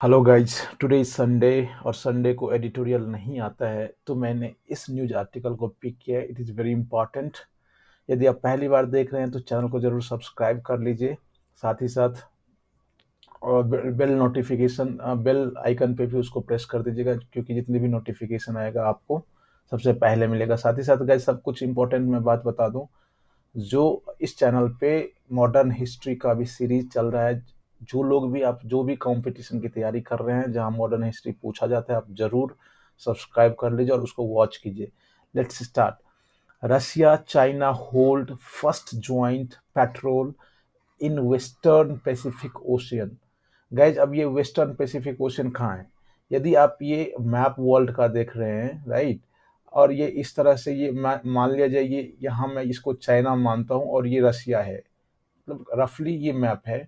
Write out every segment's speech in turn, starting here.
Hello guys, today is Sunday और Sunday को editorial नहीं आता है तो मैंने इस न्यूज आर्टिकल को पिक किया है। It is very important. यदि आप पहली बार देख रहे हैं तो चैनल को जरूर सब्सक्राइब कर लीजिए। साथ ही साथ और बेल नोटिफिकेशन बेल आइकन पे भी उसको प्रेस कर दीजिएगा, क्योंकि जितनी भी नोटिफिकेशन आएगा आपको सबसे पहले मिलेगा। साथ ही साथ गाइज सब कुछ इंपॉर्टेंट मैं बात बता दूं, जो इस चैनल पे मॉडर्न हिस्ट्री का भी सीरीज चल रहा है। जो लोग भी आप जो भी कंपटीशन की तैयारी कर रहे हैं जहां मॉडर्न हिस्ट्री पूछा जाता है, आप जरूर सब्सक्राइब कर लीजिए और उसको वॉच कीजिए। Let's start. Russia China hold first joint petrol in western Pacific ocean. Guys, अब ये वेस्टर्न पैसिफिक ओशियन कहाँ है? यदि आप ये मैप वर्ल्ड का देख रहे हैं, राइट, और ये इस तरह से ये मान लिया जाए, ये यहाँ मैं इसको चाइना मानता हूँ और ये रसिया है, मतलब रफली ये मैप है।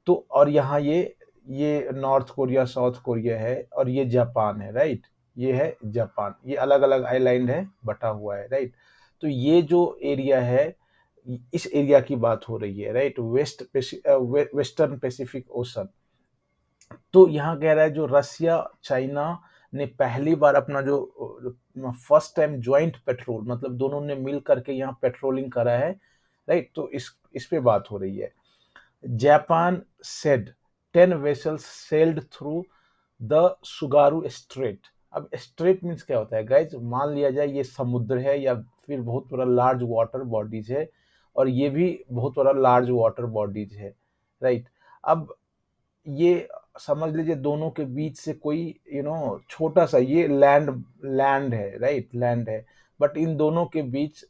तो और यहाँ ये नॉर्थ कोरिया साउथ कोरिया है और ये जापान है, राइट। ये है जापान, ये अलग अलग आइलैंड है, बटा हुआ है, राइट। तो ये जो एरिया है, इस एरिया की बात हो रही है, राइट। Western Pacific ocean. तो यहाँ कह रहा है जो रसिया चाइना ने पहली बार अपना जो फर्स्ट टाइम ज्वाइंट पेट्रोल, मतलब दोनों ने मिल करके यहाँ पेट्रोलिंग करा है, राइट। तो इस पे बात हो रही है। Japan said 10 vessels sailed through the Tsugaru strait. अब स्ट्रेट मीन्स क्या होता है गाइज? मान लिया जाए ये समुद्र है या फिर बहुत बड़ा लार्ज वाटर बॉडीज है, और ये भी बहुत बड़ा लार्ज वाटर बॉडीज है, राइट। अब ये समझ लीजिए दोनों के बीच से कोई छोटा सा ये लैंड लैंड है, राइट, लैंड है। बट इन दोनों के बीच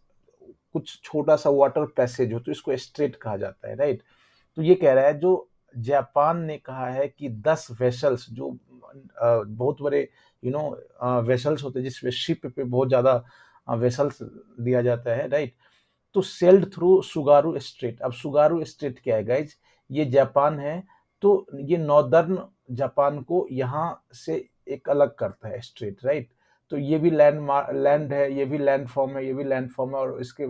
कुछ छोटा सा वाटर पैसेज हो, तो इसको स्ट्रेट कहा जाता है, राइट। तो ये कह रहा है जो जापान ने कहा है कि 10 वेसल्स, जो बहुत बड़े वेसल्स होते हैं जिसमें शिप पे बहुत ज्यादा वेसल्स दिया जाता है, राइट। तो सेल्ड थ्रू सुगारू स्ट्रेट। अब सुगारू स्ट्रेट क्या है गाइज? ये जापान है। तो ये नॉर्दर्न जापान को यहाँ से एक अलग करता है स्ट्रेट, राइट। तो ये भी लैंड है, ये भी लैंड फॉर्म है, ये भी लैंड फॉर्म है, और इसके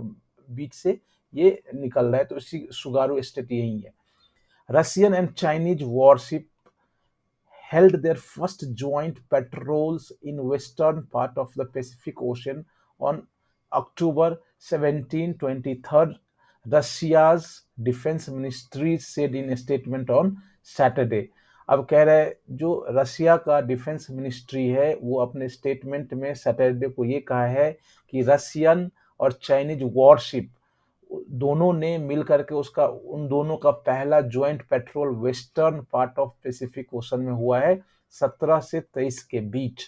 बीच से ये निकल रहा है, तो इसी सुगारू स्ट्रेट यही है। Russian and Chinese worship held their first joint patrols in western part of the Pacific Ocean on October 17, 23rd, Russia's defense ministry said in a statement on Saturday. अब कह रहा है जो रशिया का डिफेंस मिनिस्ट्री है वो अपने statement में सैटरडे को ये कहा है कि रशियन और चाइनीज वॉरशिप दोनों ने मिल करके उसका उन दोनों का पहला joint petrol western part of Pacific ocean में हुआ है 17 से 23 के बीच।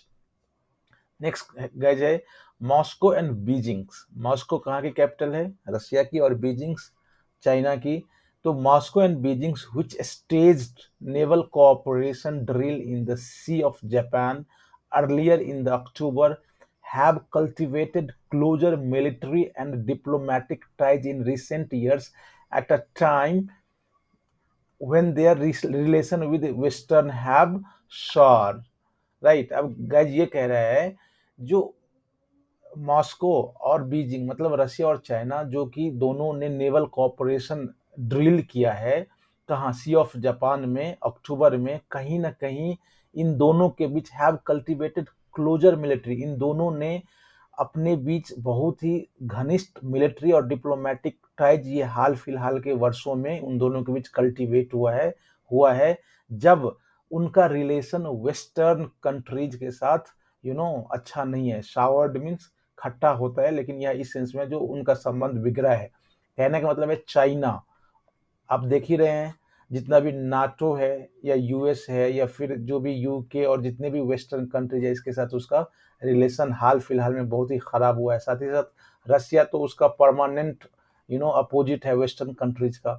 नेक्स्ट गए जाए मॉस्को एंड बीजिंग। मॉस्को कहाँ की कैपिटल है? रशिया की। और बीजिंग चाइना की। तो Moscow and Beijing which staged naval cooperation drill in the sea of Japan earlier in the October have cultivated closer military and diplomatic ties in recent years at a time when their relation with western have soured, right. अब guys ये कह रहा है जो Moscow और Beijing, मतलब Russia और China, जो कि दोनों ने नेवल कॉपरेशन ड्रिल किया है कहाँ? सी ऑफ जापान में अक्टूबर में। कहीं ना कहीं इन दोनों के बीच हैव कल्टीवेटेड क्लोजर मिलिट्री, इन दोनों ने अपने बीच बहुत ही घनिष्ठ मिलिट्री और डिप्लोमेटिक टाइज ये हाल फिलहाल के वर्षों में उन दोनों के बीच कल्टीवेट हुआ है जब उनका रिलेशन वेस्टर्न कंट्रीज के साथ अच्छा नहीं है। शावर्ड मीन्स खट्टा होता है, लेकिन यह इस सेंस में जो उनका संबंध बिगड़ा है। कहने का मतलब है चाइना, आप देख ही रहे हैं जितना भी नाटो है या यूएस है या फिर जो भी यूके और जितने भी वेस्टर्न कंट्रीज है, इसके साथ उसका रिलेशन हाल फिलहाल में बहुत ही खराब हुआ है। साथ ही साथ रसिया तो उसका परमानेंट अपोजिट है वेस्टर्न कंट्रीज का।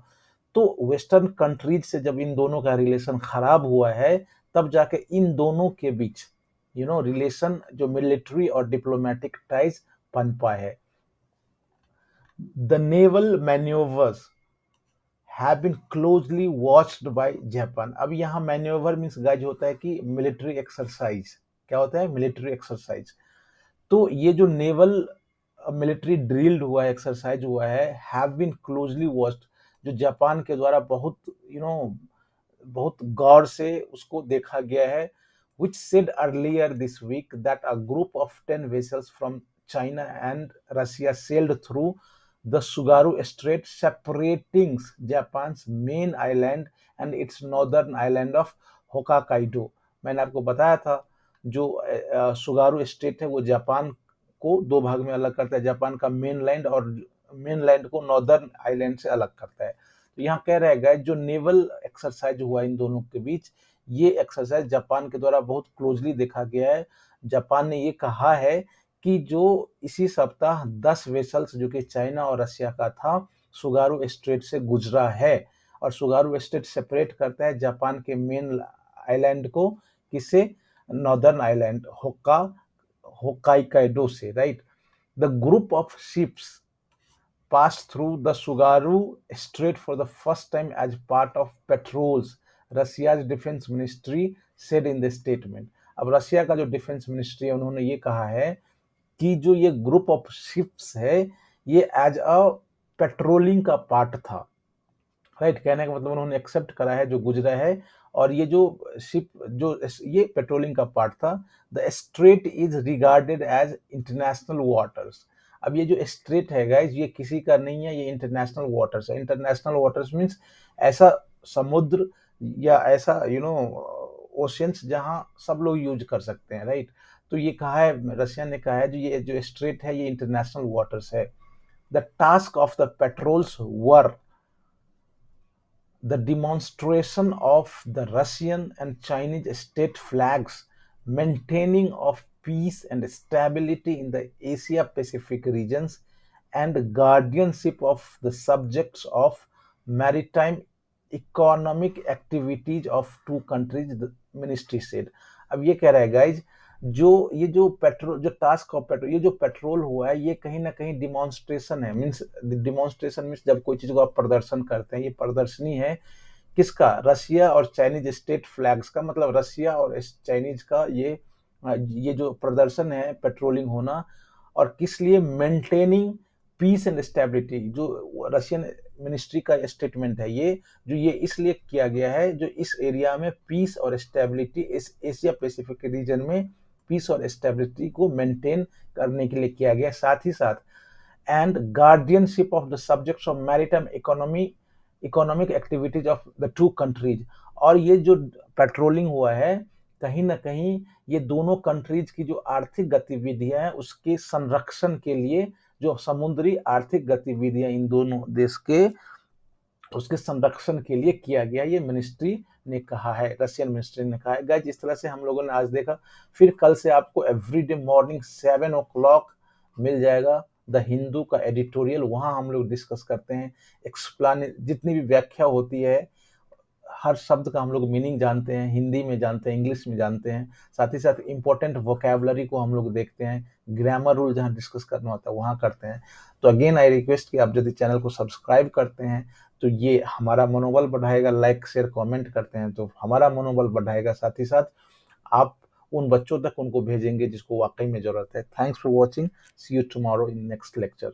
तो वेस्टर्न कंट्रीज से जब इन दोनों का रिलेशन खराब हुआ है, तब जाके इन दोनों के बीच रिलेशन जो मिलिट्री और डिप्लोमेटिक टाइज बन पाए है। The naval manoeuvres have been closely watched by Japan। अब यहाँ मैन्योवर मीन्स गाइज होता है कि मिलिट्री एक्सरसाइज। क्या होता है? Military exercise. तो ये जो नेवल मिलिट्री ड्रिल्ड हुआ है, एक्सरसाइज हुआ है, हैव बीन क्लोजली वॉच्ड, जो जापान के द्वारा बहुत बहुत गौर से उसको देखा गया है, which said earlier this week that a group of 10 vessels from China and Russia sailed through the Tsugaru Strait, separating Japan's main island and its northern island of Hokkaido. मैंने आपको बताया था जो सुगारू स्टेट है वो जापान को दो भाग में अलग करता है, जापान का मेनलैंड और मेनलैंड को नॉर्दर्न आइलैंड से अलग करता है। तो यहाँ कह रहे हैं जो नेवल एक्सरसाइज हुआ इन दोनों के बीच, ये एक्सरसाइज जापान के द्वारा बहुत क्लोजली देखा गया है। जापान ने ये कहा है कि जो इसी सप्ताह 10 वेसल्स जो कि चाइना और रशिया का था सुगारू स्ट्रेट से गुजरा है, और सुगारू स्ट्रेट सेपरेट करता है जापान के मेन आइलैंड को किससे, नॉर्दर्न आइलैंड होक्काइडो से, right. The group of ships passed through the Tsugaru Strait for the first time as part of patrols, Russia's defense ministry said in the statement. अब Russia का जो defence ministry है उन्होंने ये कहा है कि जो ये ग्रुप ऑफ शिप्स है ये एज अ पेट्रोलिंग का पार्ट था, राइट। कहने का मतलब उन्होंने एक्सेप्ट करा है जो गुजरा है, और ये जो शिप जो ये पेट्रोलिंग का पार्ट था। The strait is regarded as international waters. अब ये जो स्ट्रेट है गाइस ये किसी का नहीं है, ये इंटरनेशनल वाटर्स है। इंटरनेशनल वाटर्स मींस ऐसा समुद्र या ऐसा ओशियंस जहां सब लोग यूज कर सकते हैं, राइट। तो ये कहा है, रशिया ने कहा है जो ये जो स्ट्रेट है ये इंटरनेशनल वाटर्स है। The task of the patrols were the demonstration of the Russian and Chinese state flags, maintaining of peace and stability in the Asia Pacific regions, and guardianship of the subjects of maritime economic activities of two countries, the ministry said. अब ये कह रहा है guys ये जो petrol जो task of petrol ये जो पेट्रोल हुआ है ये कहीं ना कहीं डिमॉन्स्ट्रेशन है। मीन्स डिमॉन्स्ट्रेशन मीन्स जब कोई चीज को आप प्रदर्शन करते हैं, ये प्रदर्शनी है किसका, रशिया और चाइनीज स्टेट फ्लैग्स का, मतलब रशिया और चाइनीज का ये जो प्रदर्शन है पेट्रोलिंग होना, और किस लिए, मेंटेनिंग पीस एंड स्टेबिलिटी। जो रशियन मिनिस्ट्री का स्टेटमेंट है ये इसलिए किया गया है जो इस एरिया में पीस और स्टेबिलिटी, इस एशिया पैसिफिक रीजन में पीस और स्टेबिलिटी को मेंटेन करने के लिए किया गया। साथ ही साथ and guardianship of the subjects of maritime economic activities of the two countries. और ये जो पेट्रोलिंग हुआ है कहीं ना कहीं ये दोनों कंट्रीज की जो आर्थिक गतिविधियां हैं उसके संरक्षण के लिए, जो समुद्री आर्थिक गतिविधियां इन दोनों देश के उसके संरक्षण के लिए किया गया, ये मिनिस्ट्री ने कहा है, रशियन मिनिस्ट्री ने कहा है। गाइस इस तरह से हम लोगों ने आज देखा। फिर कल से आपको एवरीडे मॉर्निंग 7 o'clock मिल जाएगा द हिंदू का एडिटोरियल। वहां हम लोग डिस्कस करते हैं, एक्सप्लेन जितनी भी व्याख्या होती है हर शब्द का हम लोग मीनिंग जानते हैं, हिंदी में जानते हैं, इंग्लिश में जानते हैं। साथ ही साथ इंपॉर्टेंट वोकैबुलरी को हम लोग देखते हैं, ग्रामर रूल जहाँ डिस्कस करना होता है वहाँ करते हैं। तो अगेन आई रिक्वेस्ट कि आप यदि चैनल को सब्सक्राइब करते हैं तो ये हमारा मनोबल बढ़ाएगा, लाइक शेयर कमेंट करते हैं तो हमारा मनोबल बढ़ाएगा। साथ ही साथ आप उन बच्चों तक उनको भेजेंगे जिसको वाकई में जरूरत है। Thanks for watching, see you tomorrow in next lecture.